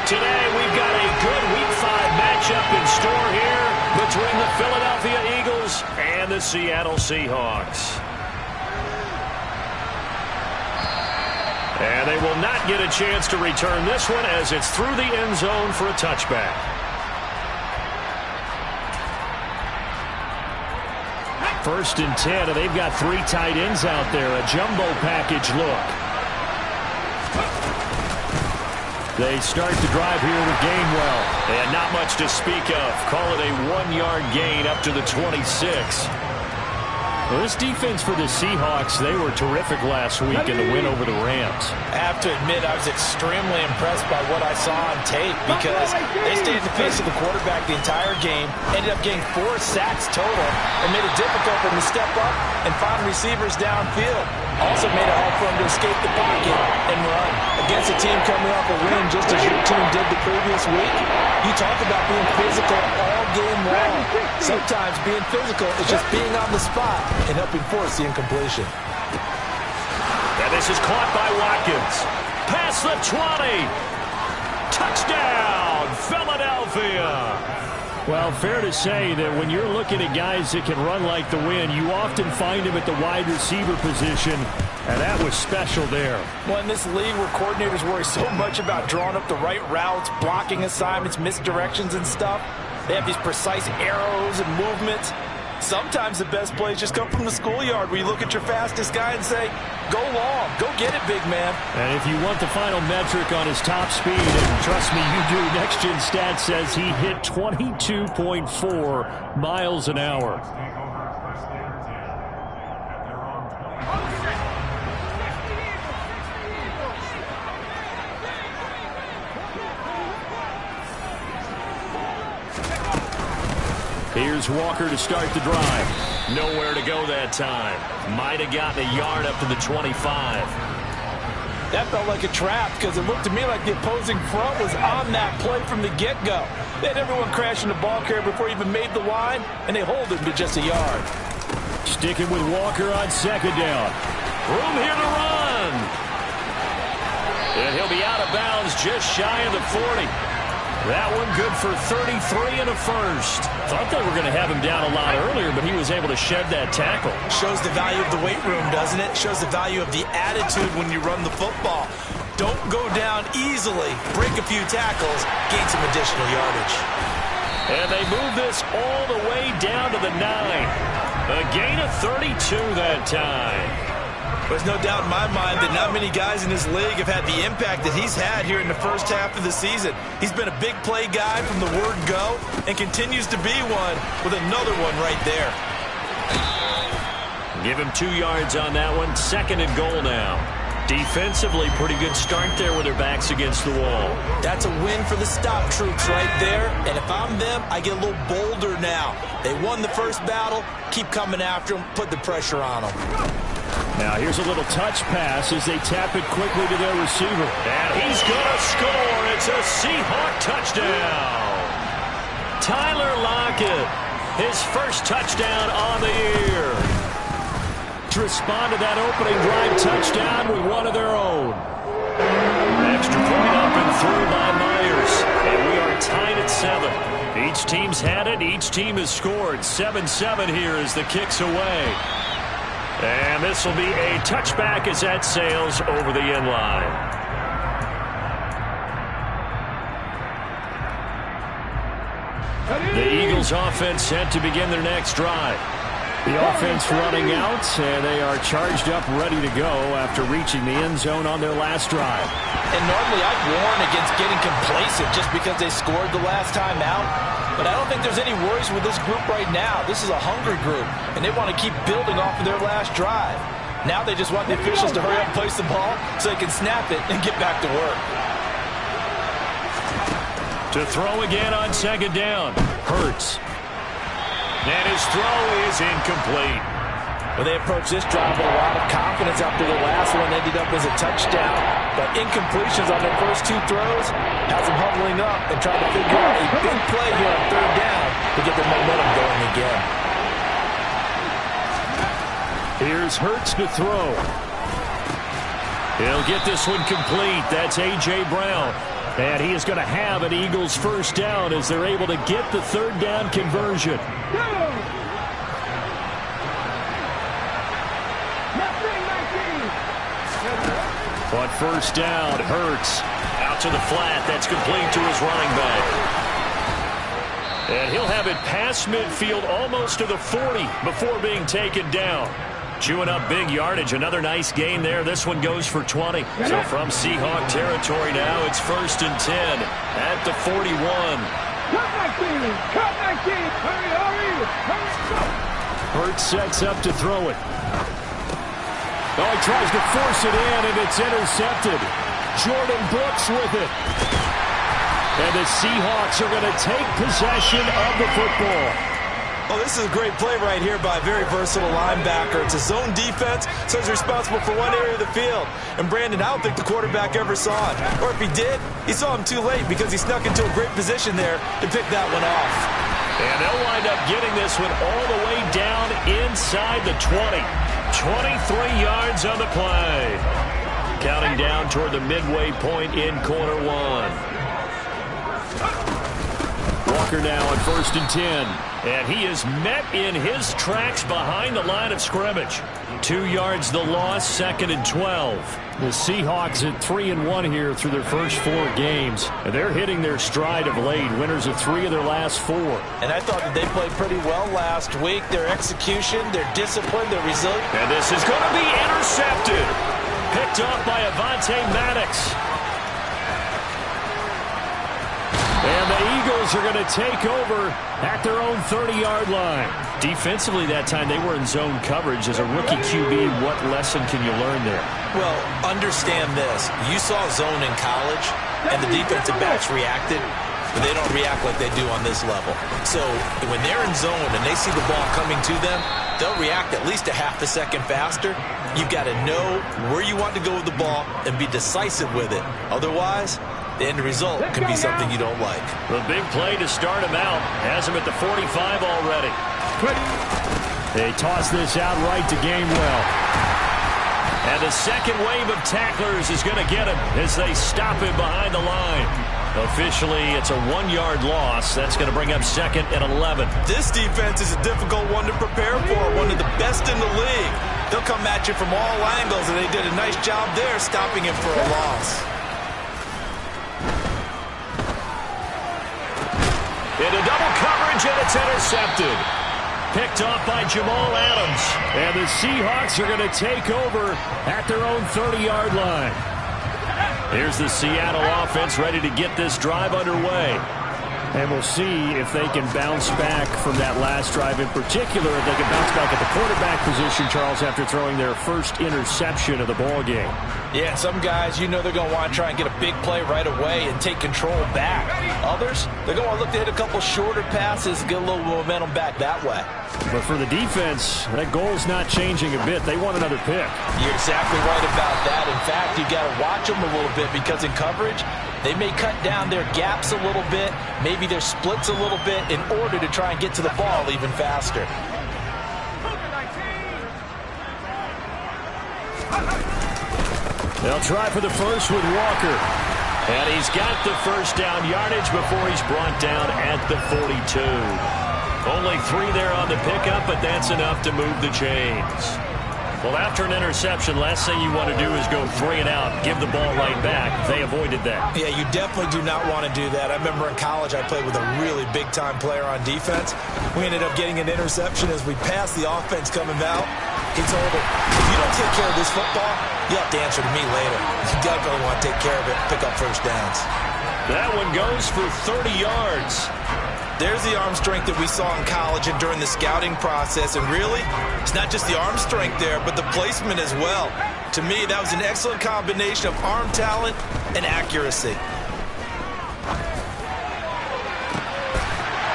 Today we've got a good Week 5 matchup in store here between the Philadelphia Eagles and the Seattle Seahawks. And they will not get a chance to return this one as it's through the end zone for a touchback. First and 10, and they've got 3 tight ends out there. A jumbo package look. They start the drive here with Gainwell. And not much to speak of. Call it a 1-yard gain up to the 26. Well, this defense for the Seahawks, they were terrific last week in the win over the Rams. I have to admit, I was extremely impressed by what I saw on tape because they stayed in the face of the quarterback the entire game, ended up getting 4 sacks total, and made it difficult for them to step up and find receivers downfield. Also made it hard for them to escape the pocket and run. Against a team coming off a win just as your team did the previous week, you talk about being physical all game long. Sometimes being physical is just being on the spot and helping force the incompletion. And this is caught by Watkins. Past the 20. Touchdown, Philadelphia. Well, fair to say that when you're looking at guys that can run like the wind, you often find them at the wide receiver position, and that was special there. Well, in this league where coordinators worry so much about drawing up the right routes, blocking assignments, misdirections and stuff, they have these precise arrows and movements. Sometimes the best plays just come from the schoolyard where you look at your fastest guy and say, go long, go get it, big man. And if you want the final metric on his top speed, and trust me, you do, Next Gen Stats says he hit 22.4 miles an hour. Here's Walker to start the drive. Nowhere to go that time. Might have gotten a yard up to the 25. That felt like a trap because it looked to me like the opposing front was on that play from the get-go. They had everyone crashing the ball carrier before he even made the line, and they hold him to just a yard. Sticking with Walker on second down. Room here to run. And he'll be out of bounds just shy of the 40. That one good for 33 and a first. Thought they were going to have him down a lot earlier, but he was able to shed that tackle. Shows the value of the weight room, doesn't it? Shows the value of the attitude when you run the football. Don't go down easily. Break a few tackles. Gain some additional yardage. And they move this all the way down to the 9. A gain of 32 that time. There's no doubt in my mind that not many guys in this league have had the impact that he's had here in the first half of the season. He's been a big play guy from the word go and continues to be one with another one right there. Give him 2 yards on that one. Second and goal now. Defensively, pretty good start there with their backs against the wall. That's a win for the stop troops right there. And if I'm them, I get a little bolder now. They won the first battle. Keep coming after them. Put the pressure on them. Now here's a little touch pass as they tap it quickly to their receiver. And he's going to score. It's a Seahawk touchdown. Tyler Lockett, his first touchdown on the year. To respond to that opening drive touchdown with one of their own. Extra point up and through by Myers. And we are tied at 7. Each team's had it. Each team has scored. 7-7 here as the kick's away. And this will be a touchback as that sails over the end line. The Eagles offense set to begin their next drive. The offense running out, and they are charged up, ready to go after reaching the end zone on their last drive. And normally I'd warn against getting complacent just because they scored the last time out. But I don't think there's any worries with this group right now. This is a hungry group, and they want to keep building off of their last drive. Now they just want the officials to hurry up and place the ball so they can snap it and get back to work. To throw again on second down. Hurts. And his throw is incomplete. Well, they approached this drive with a lot of confidence after the last one ended up as a touchdown. But incompletions on their first 2 throws has them huddling up and trying to figure out a big play here on third down to get their momentum going again. Here's Hurts to throw. He'll get this one complete. That's A.J. Brown. And he is going to have an Eagles first down as they're able to get the third down conversion. On first down, Hurts out to the flat. That's complete to his running back. And he'll have it past midfield almost to the 40 before being taken down. Chewing up big yardage. Another nice gain there. This one goes for 20. So from Seahawk territory now, it's 1st and 10 at the 41. Hurts sets up to throw it. Oh, he tries to force it in, and it's intercepted. Jordan Brooks with it. And the Seahawks are going to take possession of the football. Oh, this is a great play right here by a very versatile linebacker. It's a zone defense, so he's responsible for one area of the field. And Brandon, I don't think the quarterback ever saw it. Or if he did, he saw him too late because he snuck into a great position there to pick that one off. And they'll wind up getting this one all the way down inside the 20. 23 yards on the play. Counting down toward the midway point in quarter one. Walker now on 1st and 10. And he is met in his tracks behind the line of scrimmage. 2 yards the loss, 2nd and 12. The Seahawks at 3-1 here through their first 4 games. And they're hitting their stride of late. Winners of 3 of their last 4. And I thought that they played pretty well last week. Their execution, their discipline, their resilience. And this is going to be intercepted. Picked up by Avonte Maddox. And the Eagles are going to take over at their own 30-yard line. Defensively that time, they were in zone coverage. As a rookie QB, what lesson can you learn there? Well, understand this. You saw zone in college, and the defensive backs reacted, but they don't react like they do on this level. So when they're in zone and they see the ball coming to them, they'll react at least a half a second faster. You've got to know where you want to go with the ball and be decisive with it. Otherwise, the end result can be something you don't like. The big play to start him out has him at the 45 already. They toss this out right to Gainwell. And the second wave of tacklers is going to get him as they stop him behind the line. Officially, it's a 1-yard loss. That's going to bring up 2nd and 11. This defense is a difficult one to prepare for, one of the best in the league. They'll come at you from all angles, and they did a nice job there stopping him for a loss. Into double coverage, and it's intercepted. Picked off by Jamal Adams. And the Seahawks are going to take over at their own 30-yard line. Here's the Seattle offense ready to get this drive underway. And we'll see if they can bounce back from that last drive in particular. If they can bounce back at the quarterback position, Charles, after throwing their first interception of the ball game. Yeah, some guys, you know they're going to want to try and get a big play right away and take control back. Others, they're going to look to hit a couple shorter passes and get a little momentum back that way. But for the defense, that goal's not changing a bit. They want another pick. You're exactly right about that. In fact, you got to watch them a little bit because in coverage, they may cut down their gaps a little bit, maybe their splits a little bit in order to try and get to the ball even faster. They'll try for the first with Walker. And he's got the first down yardage before he's brought down at the 42. Only 3 there on the pickup, but that's enough to move the chains. Well, after an interception, last thing you want to do is go 3 and out, give the ball right back. They avoided that. Yeah, you definitely do not want to do that. I remember in college I played with a really big-time player on defense. We ended up getting an interception as we passed the offense coming out. He told him, if you don't take care of this football, you have to answer to me later. You definitely want to take care of it, pick up first downs. That one goes for 30 yards. There's the arm strength that we saw in college and during the scouting process. And really, it's not just the arm strength there, but the placement as well. To me, that was an excellent combination of arm talent and accuracy.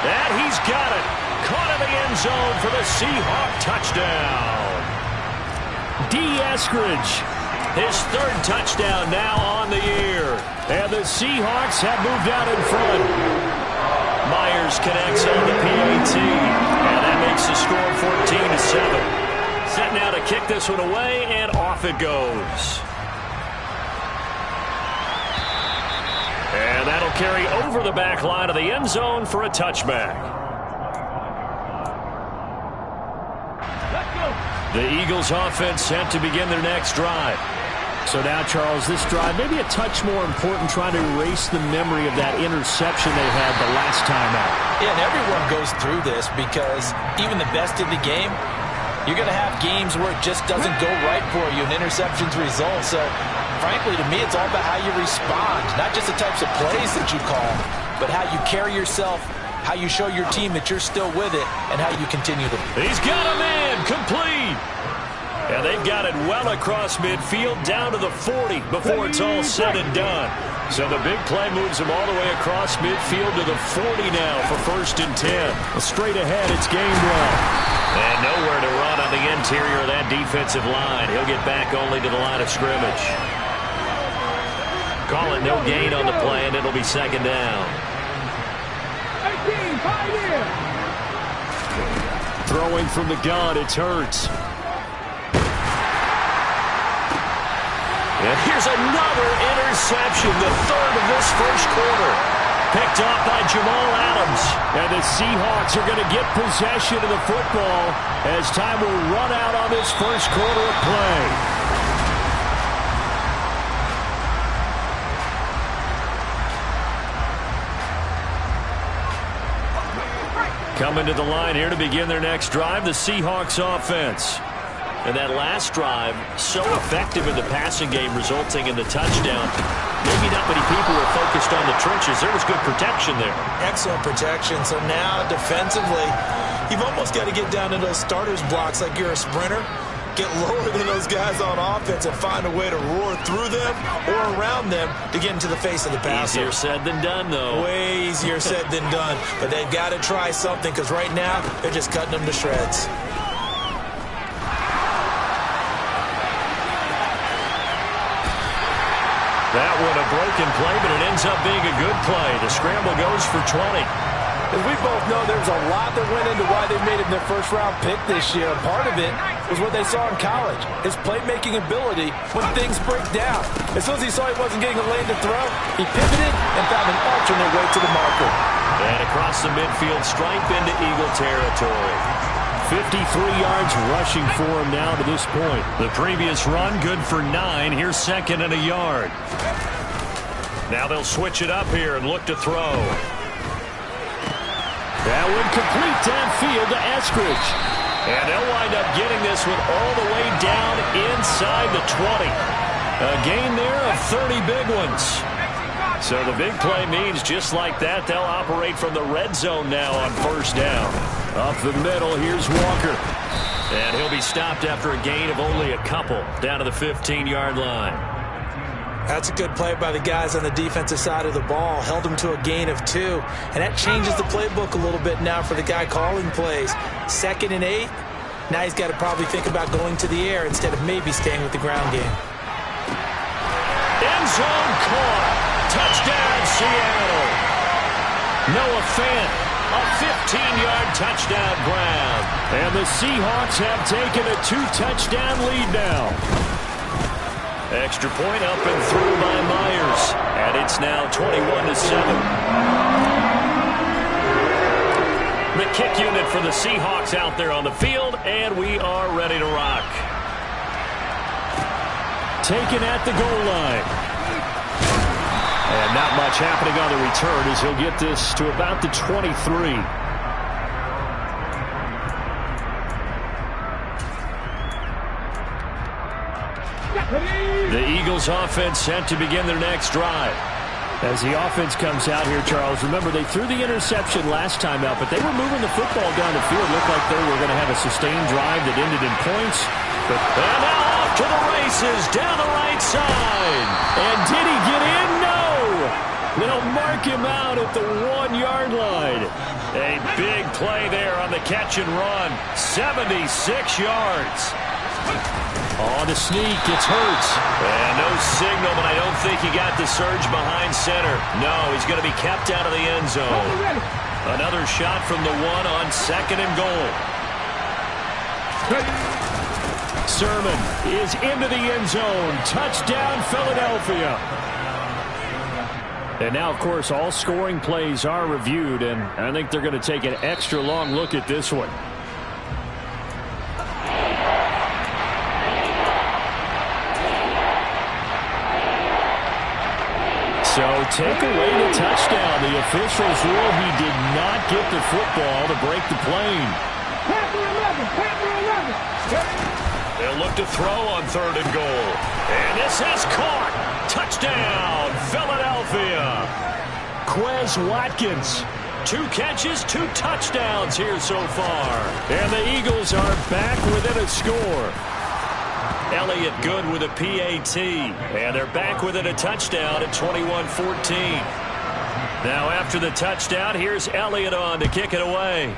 And he's got it. Caught in the end zone for the Seahawk touchdown. D. Eskridge, his 3rd touchdown now on the year. And the Seahawks have moved out in front. Myers connects on the PAT, and that makes the score 14-7. Set now to kick this one away, and off it goes. carry over the back line of the end zone for a touchback. The Eagles offense set to begin their next drive. So now, Charles, this drive maybe a touch more important, trying to erase the memory of that interception they had the last time out. Yeah, and everyone goes through this because even the best in the game, you're going to have games where it just doesn't go right for you and interceptions result. So, frankly, to me, it's all about how you respond, not just the types of plays that you call, but how you carry yourself, how you show your team that you're still with it, and how you continue to. He's got a man complete. And they've got it well across midfield down to the 40 before it's all said and done. So the big play moves him all the way across midfield to the 40 now for 1st and 10. Well, straight ahead, it's game well. And nowhere to run on the interior of that defensive line. He'll get back only to the line of scrimmage. Call it no gain on the play, and it'll be 2nd down. Throwing from the gun, it's Hurts. And here's another interception, the 3rd of this first quarter. Picked off by Jamal Adams. And the Seahawks are going to get possession of the football as time will run out on this first quarter of play. Coming to the line here to begin their next drive, the Seahawks offense. And that last drive, so effective in the passing game, resulting in the touchdown. Maybe not many people were focused on the trenches. There was good protection there. Excellent protection. So now, defensively, you've almost got to get down to those starters blocks like you're a sprinter. Get lower than those guys on offense and find a way to roar through them or around them to get into the face of the passer. Easier said than done, though. Way easier said than done. But they've got to try something because right now, they're just cutting them to shreds. That one a broken play, but it ends up being a good play. The scramble goes for 20. As we both know, there's a lot that went into why they made him their first-round pick this year. Part of it was what they saw in college, his playmaking ability when things break down. As soon as he saw he wasn't getting a lane to throw, he pivoted and found an alternate way to the marker. And across the midfield stripe into Eagle territory. 53 yards rushing for him now to this point. The previous run, good for 9. Here's 2nd and a yard. Now they'll switch it up here and look to throw. That one complete downfield to Eskridge. And they'll wind up getting this one all the way down inside the 20. A gain there of 30 big ones. So the big play means just like that, they'll operate from the red zone now on 1st down. Up the middle, here's Walker. And he'll be stopped after a gain of only a couple down to the 15-yard line. That's a good play by the guys on the defensive side of the ball. Held him to a gain of 2. And that changes the playbook a little bit now for the guy calling plays. 2nd and 8. Now he's got to probably think about going to the air instead of maybe staying with the ground game. End zone caught. Touchdown, Seattle. Noah Fant, a 15-yard touchdown grab. And the Seahawks have taken a 2-touchdown lead now. Extra point up and through by Myers. And it's now 21-7. The kick unit for the Seahawks out there on the field, and we are ready to rock. Taken at the goal line. And not much happening on the return as he'll get this to about the 23. The Eagles offense set to begin their next drive. As the offense comes out here, Charles, remember they threw the interception last time out, but they were moving the football down the field. Looked like they were going to have a sustained drive that ended in points. And now off to the races down the right side. And did he get in? No! They'll mark him out at the 1-yard line. A big play there on the catch and run. 76 yards. On the sneak, it's Hurts. And no signal, but I don't think he got the surge behind center. No, he's going to be kept out of the end zone. Another shot from the 1 on 2nd and goal. Sermon is into the end zone. Touchdown, Philadelphia. And now, of course, all scoring plays are reviewed, and I think they're going to take an extra long look at this one. So take away the touchdown. The officials rule he did not get the football to break the plane. They'll look to throw on 3rd and goal. And this is caught. Touchdown, Philadelphia. Quez Watkins. 2 catches, 2 touchdowns here so far. And the Eagles are back within a score. Elliott good with a PAT. And they're back within a touchdown at 21-14. Now after the touchdown, here's Elliott on to kick it away.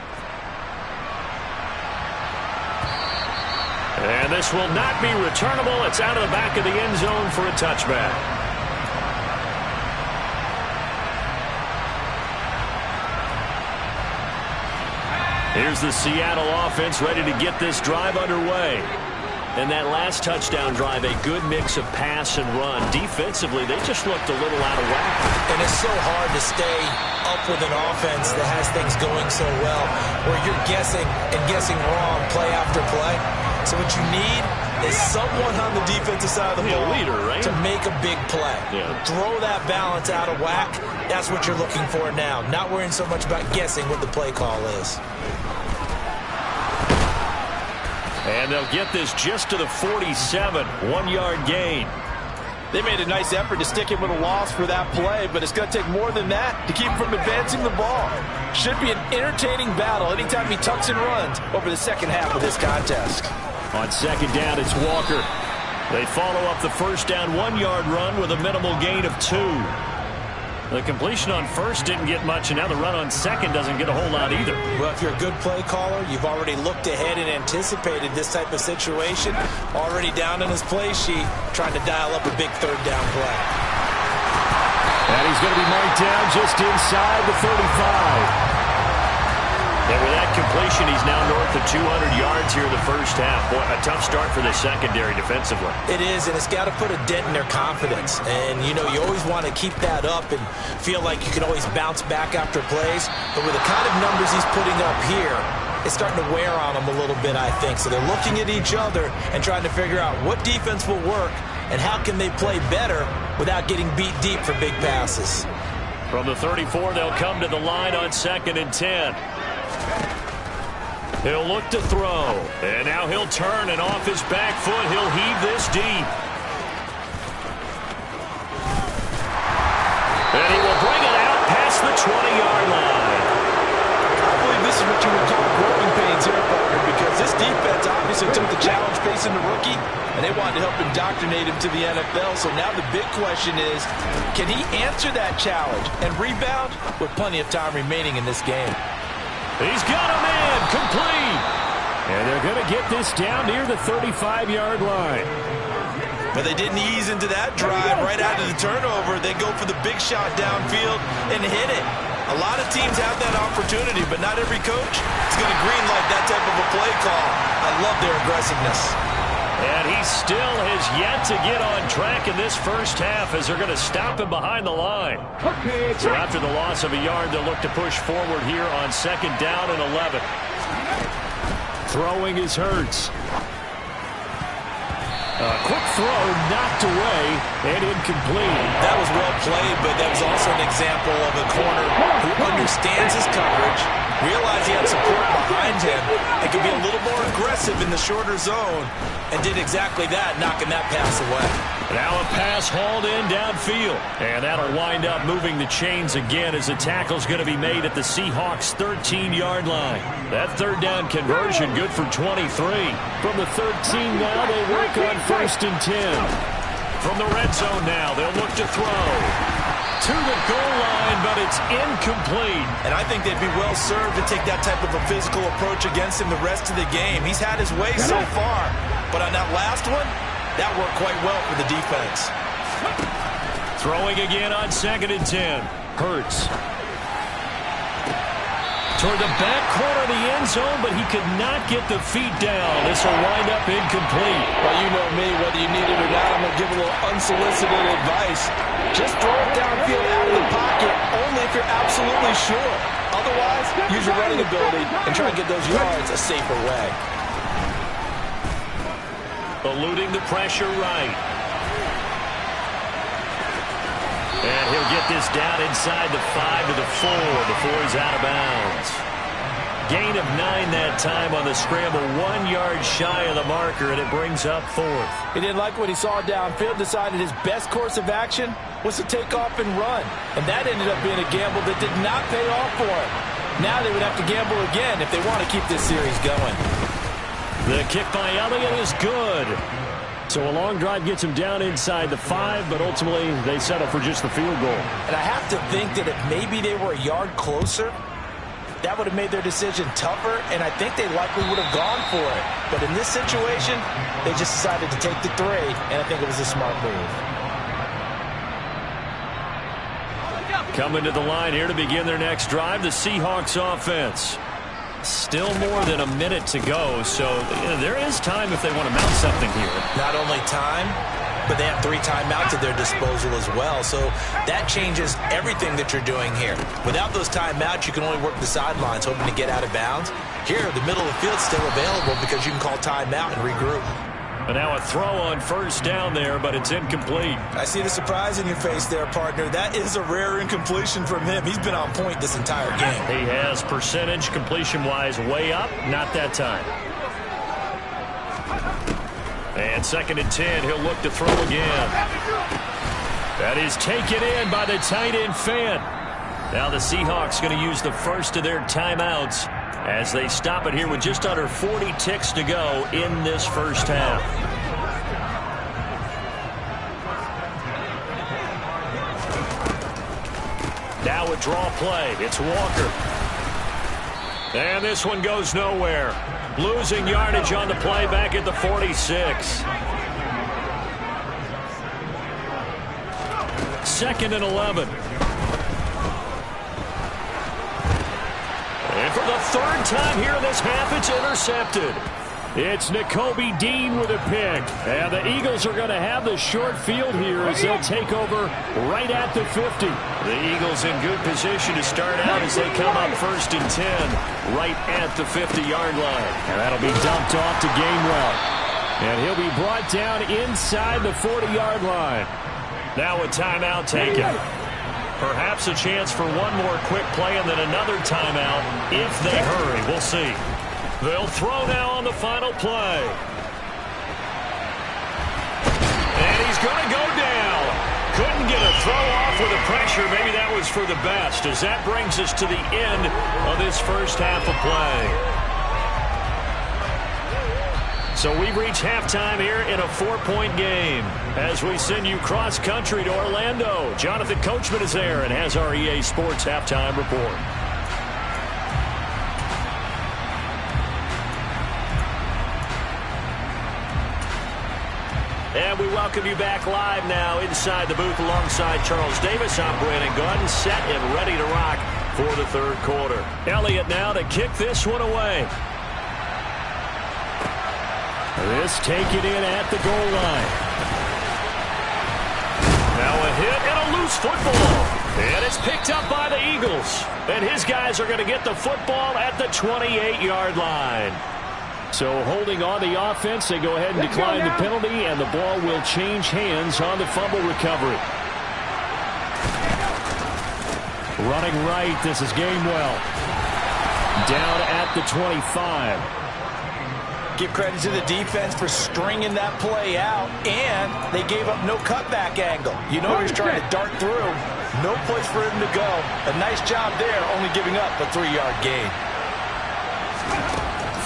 And this will not be returnable. It's out of the back of the end zone for a touchback. Here's the Seattle offense ready to get this drive underway. And that last touchdown drive, a good mix of pass and run. Defensively, they just looked a little out of whack. And it's so hard to stay up with an offense that has things going so well, where you're guessing and guessing wrong play after play. So what you need is someone on the defensive side of the ball leader, right? to make a big play. Yeah. Throw that balance out of whack. That's what you're looking for now. Not worrying so much about guessing what the play call is. And they'll get this just to the 47, 1-yard gain. They made a nice effort to stick him with a loss for that play, but it's going to take more than that to keep him from advancing the ball. Should be an entertaining battle anytime he tucks and runs over the second half of this contest. On 2nd down, it's Walker. They follow up the 1st down 1-yard run with a minimal gain of 2. The completion on 1st didn't get much, and now the run on 2nd doesn't get a whole lot either. Well, if you're a good play caller, you've already looked ahead and anticipated this type of situation. Already down in his play sheet, trying to dial up a big 3rd down play. And he's going to be marked down just inside the 35. And with that completion, he's now north of 200 yards here in the 1st half. Boy, a tough start for the secondary defensively. It is, and it's got to put a dent in their confidence. And, you know, you always want to keep that up and feel like you can always bounce back after plays. But with the kind of numbers he's putting up here, it's starting to wear on them a little bit, I think. So they're looking at each other and trying to figure out what defense will work and how can they play better without getting beat deep for big passes. From the 34, they'll come to the line on 2nd and 10. He'll look to throw. And now he'll turn, and off his back foot, he'll heave this deep. And he will bring it out past the 20-yard line. I believe this is what you would call growing pains here, partner, because this defense obviously took the challenge facing the rookie, and they wanted to help indoctrinate him to the NFL. So now the big question is, can he answer that challenge and rebound with plenty of time remaining in this game? He's got a man complete. And they're going to get this down near the 35-yard line. But they didn't ease into that drive right after the turnover. They go for the big shot downfield and hit it. A lot of teams have that opportunity, but not every coach is going to greenlight that type of a play call. I love their aggressiveness. And he still has yet to get on track in this 1st half as they're going to stop him behind the line. So after the loss of a yard, they'll look to push forward here on 2nd down and 11. Throwing is Hurts. A quick throw knocked away and incomplete. That was well played, but that was also an example of a corner who understands his coverage, realized he had support behind him, and could be a little more aggressive in the shorter zone, and did exactly that, knocking that pass away. Now a pass hauled in downfield. And that'll wind up moving the chains again as the tackle's going to be made at the Seahawks' 13-yard line. That 3rd down conversion good for 23. From the 13 now, they work on 1st and 10. From the red zone now, they'll look to throw. To the goal line, but it's incomplete. And I think they'd be well served to take that type of a physical approach against him the rest of the game. He's had his way so far, but on that last one, that worked quite well for the defense. Throwing again on 2nd and 10. Hurts. Toward the back corner of the end zone, but he could not get the feet down. This will wind up incomplete. Well, you know me, whether you need it or not, I'm going to give a little unsolicited advice. Just throw it downfield out of the pocket, only if you're absolutely sure. Otherwise, use your running ability and try and get those yards a safer way. Eluding the pressure right. And he'll get this down inside the 5 to the 4 before he's out of bounds. Gain of 9 that time on the scramble, 1 yard shy of the marker, and it brings up 4th. He didn't like what he saw downfield, decided his best course of action was to take off and run. And that ended up being a gamble that did not pay off for him. Now they would have to gamble again if they want to keep this series going. The kick by Elliott is good. So a long drive gets him down inside the 5, but ultimately they settle for just the field goal. And I have to think that if maybe they were a yard closer, that would have made their decision tougher, and I think they likely would have gone for it. But in this situation, they just decided to take the 3, and I think it was a smart move. Coming to the line here to begin their next drive, the Seahawks offense. Still more than a minute to go, so there is time if they want to mount something here. Not only time, but they have 3 timeouts at their disposal as well, so that changes everything that you're doing here. Without those timeouts, you can only work the sidelines, hoping to get out of bounds. Here, the middle of the field's still available because you can call timeout and regroup. And now a throw on first down there, but it's incomplete. I see the surprise in your face there, partner. That is a rare incompletion from him. He's been on point this entire game. He has percentage completion-wise way up. Not that time. And 2nd and 10, he'll look to throw again. That is taken in by the tight end Fant. Now the Seahawks going to use the first of their timeouts as they stop it here with just under 40 ticks to go in this first half. Now a draw play. It's Walker. And this one goes nowhere. Losing yardage on the play back at the 46. 2nd and 11. And for the 3rd time here in this half, it's intercepted. It's Nakobe Dean with a pick. And the Eagles are going to have the short field here as they'll take over right at the 50. The Eagles in good position to start out as they come up 1st and 10 right at the 50-yard line. And that'll be dumped off to Gainwell. And he'll be brought down inside the 40-yard line. Now a timeout taken. Perhaps a chance for one more quick play and then another timeout if they hurry. We'll see. They'll throw now on the final play. And he's going to go down. Couldn't get a throw off with the pressure. Maybe that was for the best, as that brings us to the end of this first half of play. So we've reached halftime here in a 4-point game. As we send you cross-country to Orlando, Jonathan Coachman is there and has our EA Sports halftime report. And we welcome you back live now inside the booth alongside Charles Davis. I'm Brandon Gordon, set and ready to rock for the 3rd quarter. Elliott now to kick this one away. This taken in at the goal line. Now a hit and a loose football. And it's picked up by the Eagles. And his guys are going to get the football at the 28-yard line. So holding on the offense, they go ahead and decline the penalty, and the ball will change hands on the fumble recovery. Running right, this is Gainwell. Down at the 25. Give credit to the defense for stringing that play out, and they gave up no cutback angle. You know he was trying to dart through. No place for him to go. A nice job there, only giving up a 3-yard gain.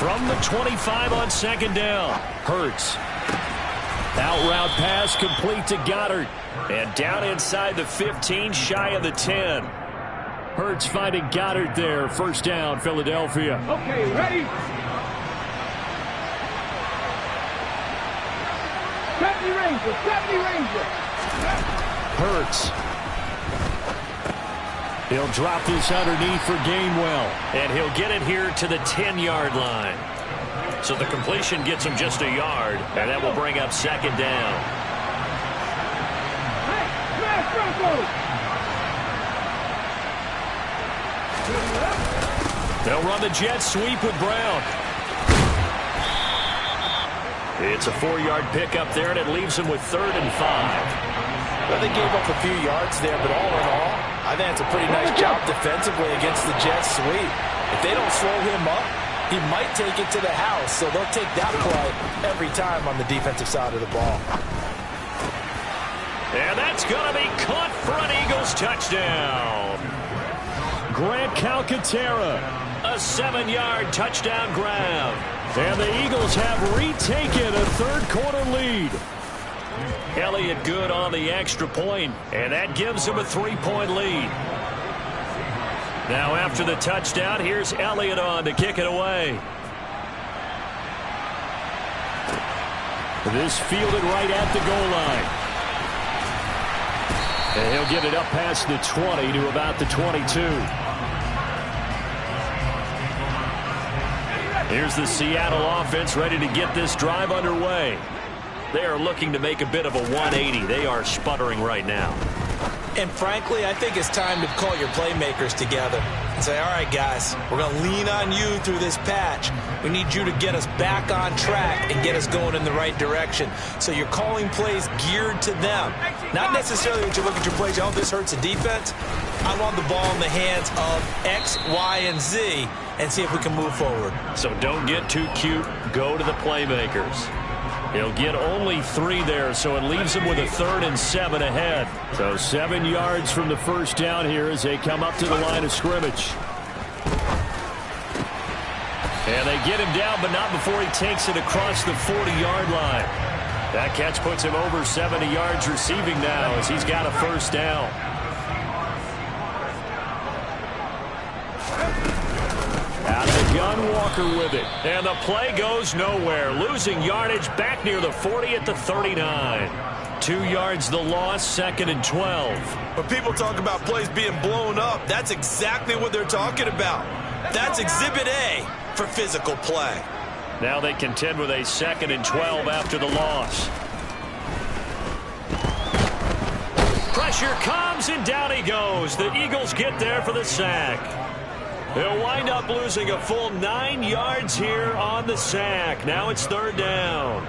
From the 25 on 2nd down, Hurts. Out route pass complete to Goddard. And down inside the 15, shy of the 10. Hurts finding Goddard there. 1st down, Philadelphia. Okay, ready? 70 Rangers, 70 Rangers. Hurts. He'll drop this underneath for Gainwell. And he'll get it here to the 10-yard line. So the completion gets him just a yard, and that will bring up second down. They'll run the jet sweep with Brown. It's a 4-yard pickup there, and it leaves him with 3rd and 5. Well, they gave up a few yards there, but all in all, I think it's a pretty nice job defensively against the jet sweep. If they don't slow him up, he might take it to the house, so they'll take that play every time on the defensive side of the ball. And that's going to be caught for an Eagles touchdown. Grant Calcaterra. A 7-yard touchdown grab. And the Eagles have retaken a third-quarter lead. Elliott good on the extra point, and that gives him a 3-point lead. Now after the touchdown, here's Elliott on to kick it away. This fielded right at the goal line. And he'll get it up past the 20 to about the 22. Here's the Seattle offense ready to get this drive underway. They are looking to make a bit of a 180. They are sputtering right now. And frankly, I think it's time to call your playmakers together and say, all right, guys, we're going to lean on you through this patch. We need you to get us back on track and get us going in the right direction. So you're calling plays geared to them. Not necessarily that you look at your plays, oh, this hurts the defense. I want the ball in the hands of X, Y, and Z and see if we can move forward. So don't get too cute. Go to the playmakers. He'll get only 3 there, so it leaves him with a 3rd and 7 ahead. So 7 yards from the first down here as they come up to the line of scrimmage. And they get him down, but not before he takes it across the 40-yard line. That catch puts him over 70 yards receiving now as he's got a first down. Out of the gun, Walker with it. And the play goes nowhere. Losing yardage back near the 40 at the 39. 2 yards the loss, 2nd and 12. When people talk about plays being blown up, that's exactly what they're talking about. That's Exhibit A for physical play. Now they contend with a 2nd and 12 after the loss. Pressure comes, and down he goes. The Eagles get there for the sack. They'll wind up losing a full 9 yards here on the sack. Now it's 3rd down.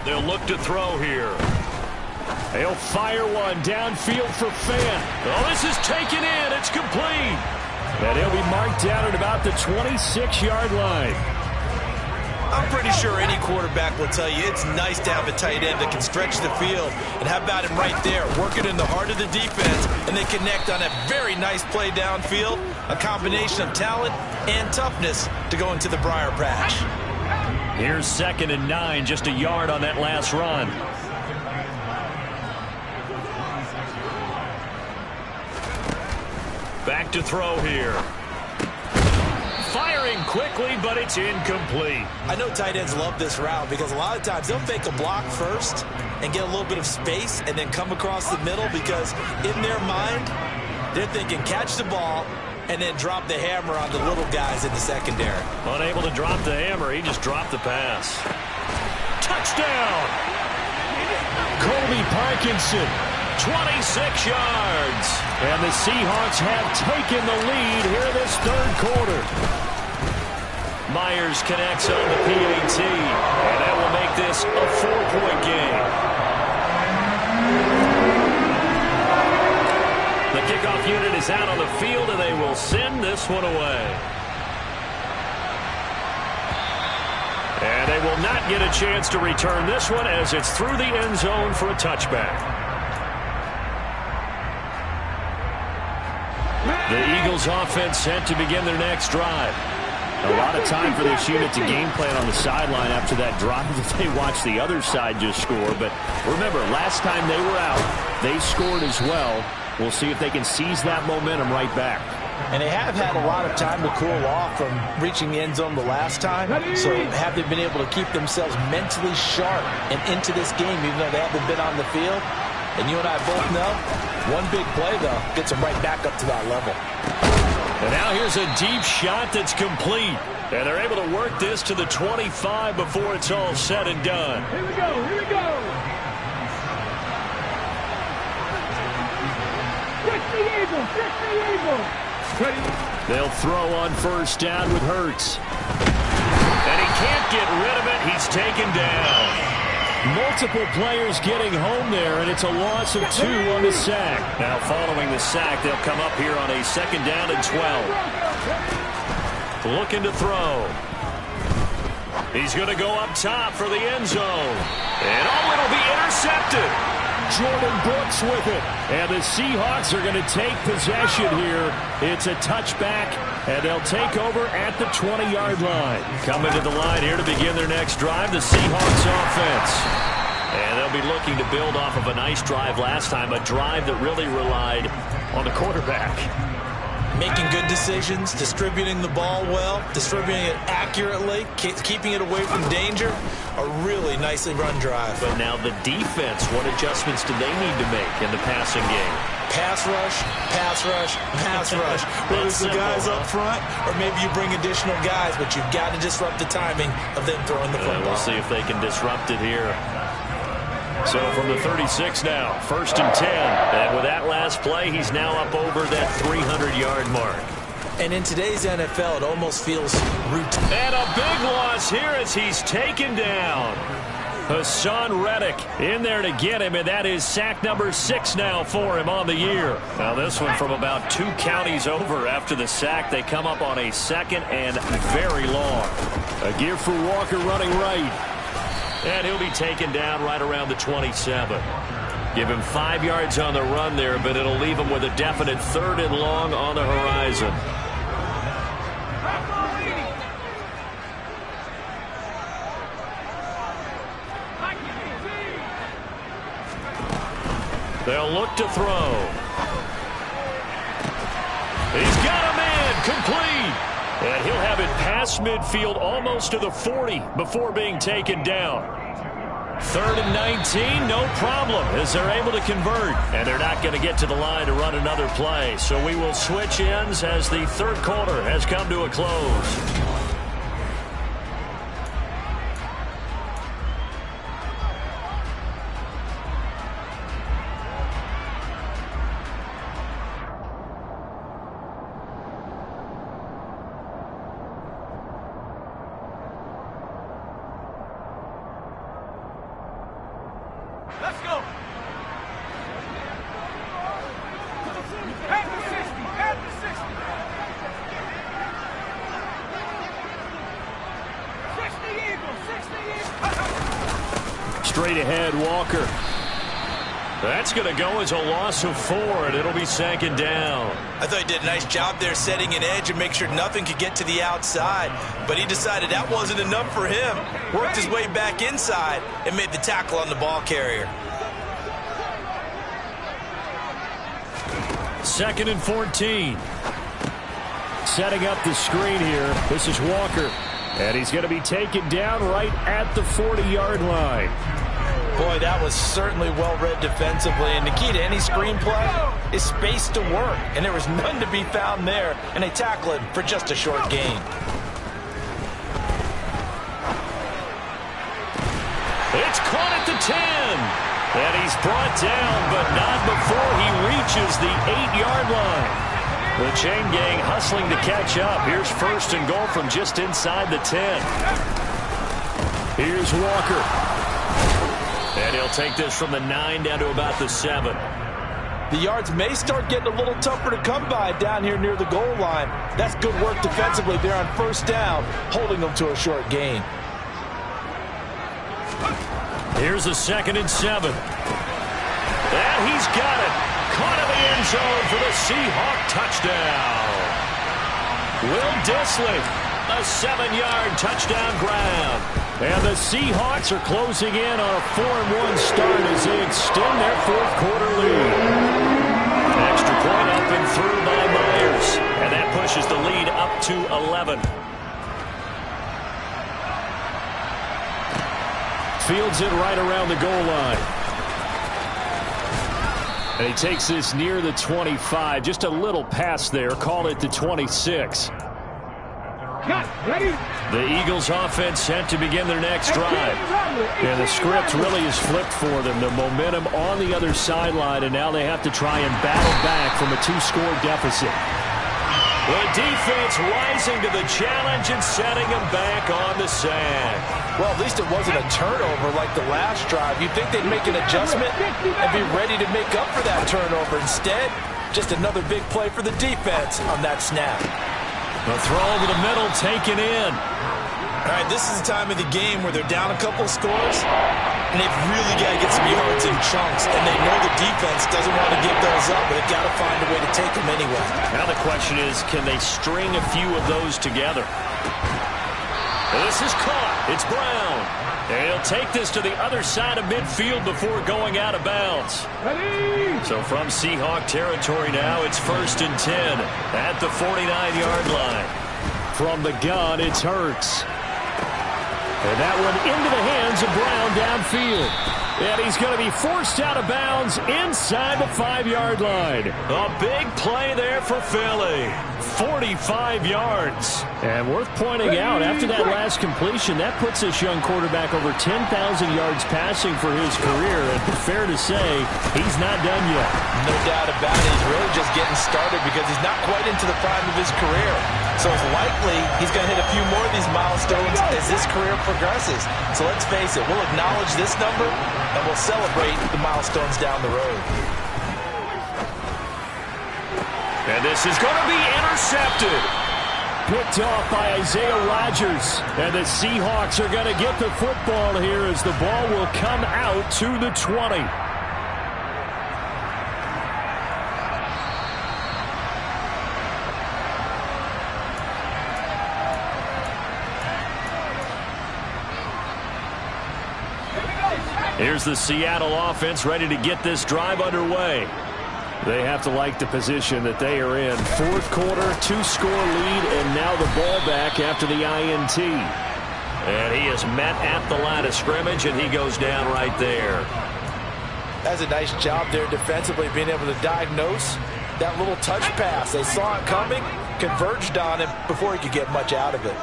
They'll look to throw here. They'll fire one downfield for Fant. Oh, this is taken in. It's complete. And he'll be marked down at about the 26-yard line. I'm pretty sure any quarterback will tell you it's nice to have a tight end that can stretch the field. And how about him right there, working in the heart of the defense, and they connect on a very nice play downfield, a combination of talent and toughness to go into the briar patch. Here's 2nd and 9, just a yard on that last run. Back to throw here. Firing quickly, but it's incomplete. I know tight ends love this route because a lot of times they'll fake a block first and get a little bit of space and then come across the middle because in their mind, they're thinking catch the ball and then drop the hammer on the little guys in the secondary. Unable to drop the hammer, he just dropped the pass. Touchdown! Colby Parkinson. 26 yards. And the Seahawks have taken the lead here this 3rd quarter. Myers connects on the PAT, and that will make this a 4-point game. The kickoff unit is out on the field, and they will send this one away. And they will not get a chance to return this one as it's through the end zone for a touchback. The Eagles offense set to begin their next drive. A lot of time for this unit to game plan on the sideline after that drive that they watched the other side just score. But remember, last time they were out, they scored as well. We'll see if they can seize that momentum right back. And they have had a lot of time to cool off from reaching the end zone the last time. So have they been able to keep themselves mentally sharp and into this game, even though they haven't been on the field? And you and I both know, one big play, though, gets them right back up to that level. And now here's a deep shot that's complete. And they're able to work this to the 25 before it's all said and done. Here we go, here we go. Fix the Eagles, fix the Eagles. They'll throw on first down with Hurts. And he can't get rid of it. He's taken down. Multiple players getting home there, and it's a loss of 2 on the sack. Now following the sack, they'll come up here on a 2nd down and 12. Looking to throw. He's going to go up top for the end zone. And it'll be intercepted. Jordan Brooks with it. And the Seahawks are going to take possession here. It's a touchback, and they'll take over at the 20-yard line. Coming to the line here to begin their next drive, the Seahawks offense. And they'll be looking to build off of a nice drive last time, a drive that really relied on the quarterback. Making good decisions, distributing the ball well, distributing it accurately, keeping it away from danger. A really nicely run drive. But now the defense, what adjustments do they need to make in the passing game? Pass rush, pass rush, pass rush. Whether it's the guys up front or maybe you bring additional guys, but you've got to disrupt the timing of them throwing the football. We'll see if they can disrupt it here. So from the 36 now, 1st and 10. And with that last play, he's now up over that 300-yard mark. And in today's NFL, it almost feels routine. And a big loss here as he's taken down. Hassan Reddick in there to get him, and that is sack number 6 now for him on the year. Now this one from about 2 counties over after the sack. They come up on a 2nd and very long. A give for Walker running right. And he'll be taken down right around the 27. Give him 5 yards on the run there, but it'll leave him with a definite 3rd and long on the horizon. They'll look to throw. He's got a man complete. And he'll have it past midfield almost to the 40 before being taken down. 3rd and 19, no problem, as they're able to convert. And they're not going to get to the line to run another play. So we will switch ends as the 3rd quarter has come to a close. Let's go. At the 60, at the 60. 60 Eagles, 60 Eagles. Straight ahead, Walker. That's going to go as a loss of 4, and it'll be 2nd down. I thought he did a nice job there setting an edge and make sure nothing could get to the outside. But he decided that wasn't enough for him. Worked his way back inside and made the tackle on the ball carrier. 2nd and 14. Setting up the screen here. This is Walker. And he's going to be taken down right at the 40-yard line. Boy, that was certainly well-read defensively. And the key to any screenplay is space to work. And there was none to be found there. And they tackle him for just a short gain. It's caught at the 10. And he's brought down, but not before he reaches the 8-yard line. The chain gang hustling to catch up. Here's 1st and goal from just inside the 10. Here's Walker. And he'll take this from the 9 down to about the 7. The yards may start getting a little tougher to come by down here near the goal line. That's good work defensively there on 1st down, holding them to a short gain. Here's a 2nd and 7. And he's got it. Caught in the end zone for the Seahawk touchdown. Will Dissly, a 7-yard touchdown grab. And the Seahawks are closing in on a 4-1 start as they extend their 4th quarter lead. Extra Point up and through by Myers. And that pushes the lead up to 11. Fields it right around the goal line. And he takes this near the 25. Just a little pass there. Call it the 26. The Eagles offense set to begin their next drive. And the script really is flipped for them. The momentum on the other sideline, and now they have to try and battle back from a 2-score deficit. The defense rising to the challenge and setting them back on the sand. Well, at least it wasn't a turnover like the last drive. You'd think they'd make an adjustment and be ready to make up for that turnover. Instead, just another big play for the defense on that snap. The throw to the middle taken in. All right, this is the time of the game where they're down a couple of scores, and they've really got to get some yards in chunks, and they know the defense doesn't want to give those up, but they've got to find a way to take them anyway. Now the question is, can they string a few of those together? This is caught. It's Brown. And he'll take this to the other side of midfield before going out of bounds. So from Seahawk territory now, it's 1st and 10 at the 49-yard line. From the gun, it's Hurts. And that one into the hands of Brown downfield. And he's going to be forced out of bounds inside the 5-yard line. A big play there for Philly. 45 yards. And worth pointing out, after that last completion, that puts this young quarterback over 10,000 yards passing for his career. And fair to say, he's not done yet. No doubt about it. He's really just getting started because he's not quite into the prime of his career. So it's likely he's going to hit a few more of these milestones as his career progresses. So let's face it, we'll acknowledge this number and we'll celebrate the milestones down the road. And this is going to be intercepted. Picked off by Isaiah Rodgers. And the Seahawks are going to get the football here as the ball will come out to the 20. Here's the Seattle offense ready to get this drive underway. They have to like the position that they are in. 4th quarter, 2-score lead, and now the ball back after the INT. And he is met at the line of scrimmage, and he goes down right there. That's a nice job there defensively, being able to diagnose that little touch pass. They saw it coming, converged on it before he could get much out of it.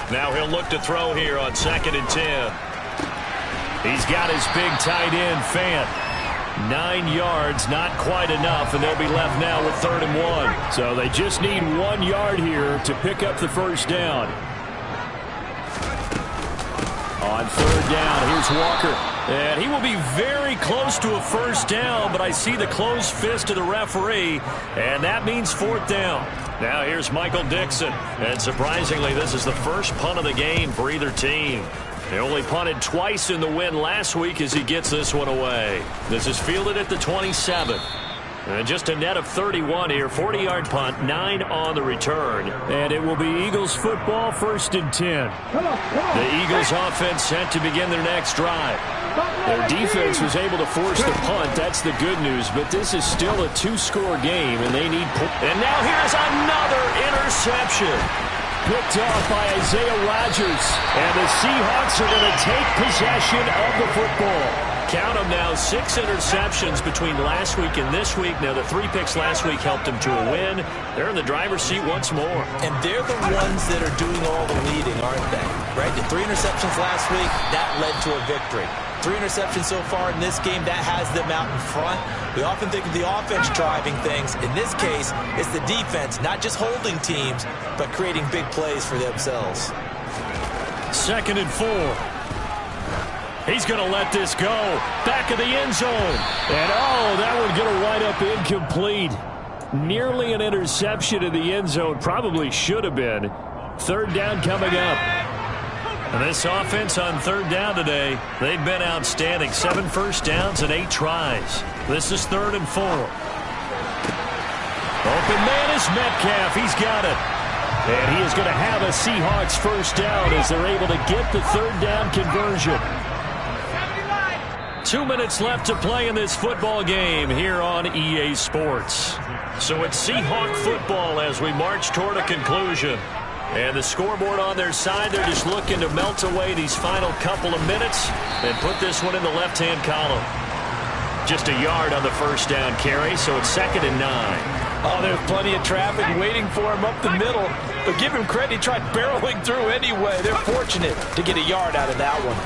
Now he'll look to throw here on 2nd and 10. He's got his big tight end, Fant. 9 yards, not quite enough, and they'll be left now with 3rd and 1. So they just need 1 yard here to pick up the first down. On 3rd down, here's Walker. And he will be very close to a first down, but I see the closed fist of the referee, and that means 4th down. Now here's Michael Dixon. And surprisingly, this is the first punt of the game for either team. They only punted twice in the win last week as he gets this one away. This is fielded at the 27. And just a net of 31 here. 40-yard punt, 9 on the return. And it will be Eagles football, 1st and 10. The Eagles offense set to begin their next drive. Their defense was able to force the punt. That's the good news. But this is still a 2-score game, and they need... And now here's another interception. Picked off by Isaiah Rodgers. And the Seahawks are going to take possession of the football. Count them now, 6 interceptions between last week and this week. Now, the 3 picks last week helped them to a win. They're in the driver's seat once more. And they're the ones that are doing all the leading, aren't they? Right? The 3 interceptions last week, that led to a victory. 3 interceptions so far in this game, that has them out in front. We often think of the offense driving things. In this case, it's the defense, not just holding teams, but creating big plays for themselves. 2nd and 4. He's going to let this go. Back of the end zone. And, oh, that one going to wind up incomplete. Nearly an interception in the end zone. Probably should have been. 3rd down coming up. And this offense on 3rd down today, they've been outstanding. 7 first downs and 8 tries. This is 3rd and 4. Open man is Metcalf. He's got it. And he is going to have a Seahawks first down as they're able to get the third down conversion. 2 minutes left to play in this football game here on EA Sports. So it's Seahawk football as we march toward a conclusion. And the scoreboard on their side, they're just looking to melt away these final couple of minutes and put this one in the left-hand column. Just a yard on the first down carry, so it's 2nd and 9. Oh, there's plenty of traffic waiting for him up the middle. But give him credit, he tried barreling through anyway. They're fortunate to get a yard out of that one.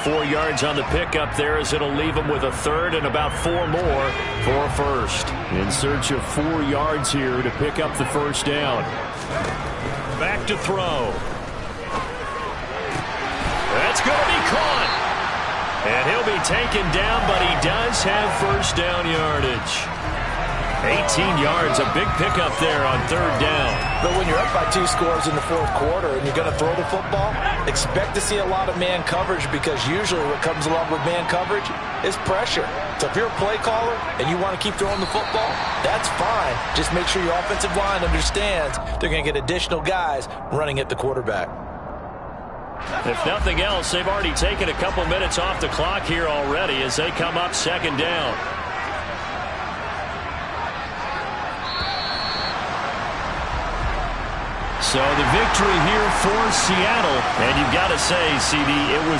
4 yards on the pickup there as it'll leave them with a third and about 4 more for a first. In search of 4 yards here to pick up the first down. Back to throw. That's going to be caught. And he'll be taken down, but he does have first down yardage. 18 yards, a big pickup there on third down. But when you're up by 2 scores in the fourth quarter and you're going to throw the football, expect to see a lot of man coverage because usually what comes along with man coverage is pressure. So if you're a play caller and you want to keep throwing the football, that's fine. Just make sure your offensive line understands they're going to get additional guys running at the quarterback. If nothing else, they've already taken a couple minutes off the clock here already as they come up 2nd down. So the victory here for Seattle. And you've got to say, CD, it was